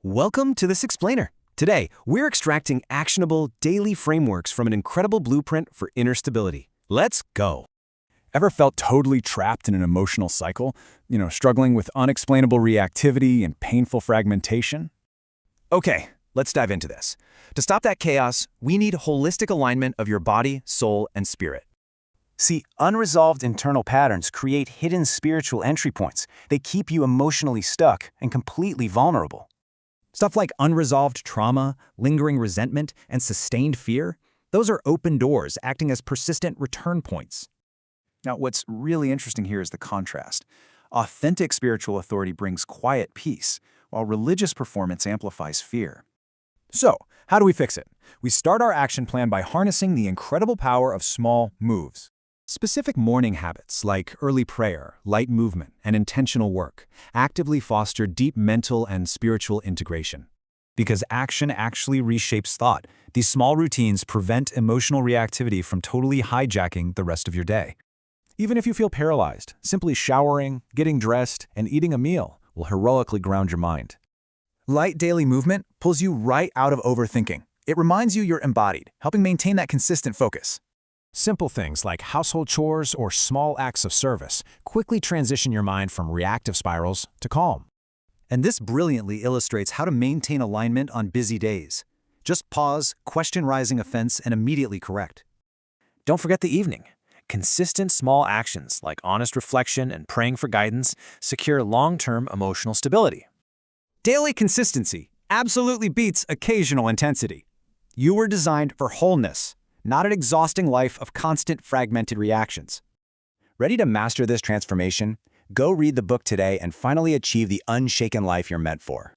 Welcome to this explainer. Today, we're extracting actionable daily frameworks from an incredible blueprint for inner stability. Let's go. Ever felt totally trapped in an emotional cycle? Struggling with unexplainable reactivity and painful fragmentation? Okay, let's dive into this. To stop that chaos, we need holistic alignment of your body, soul, and spirit. See, unresolved internal patterns create hidden spiritual entry points. They keep you emotionally stuck and completely vulnerable. Stuff like unresolved trauma, lingering resentment, and sustained fear, those are open doors acting as persistent return points. Now, what's really interesting here is the contrast. Authentic spiritual authority brings quiet peace, while religious performance amplifies fear. So, how do we fix it? We start our action plan by harnessing the incredible power of small moves. Specific morning habits like early prayer, light movement, and intentional work actively foster deep mental and spiritual integration. Because action actually reshapes thought, these small routines prevent emotional reactivity from totally hijacking the rest of your day. Even if you feel paralyzed, simply showering, getting dressed, and eating a meal will heroically ground your mind. Light daily movement pulls you right out of overthinking. It reminds you you're embodied, helping maintain that consistent focus. Simple things like household chores or small acts of service quickly transition your mind from reactive spirals to calm. And this brilliantly illustrates how to maintain alignment on busy days. Just pause, question rising offense, and immediately correct. Don't forget the evening. Consistent small actions like honest reflection and praying for guidance secure long-term emotional stability. Daily consistency absolutely beats occasional intensity. You were designed for wholeness, not an exhausting life of constant fragmented reactions. Ready to master this transformation? Go read the book today and finally achieve the unshaken life you're meant for.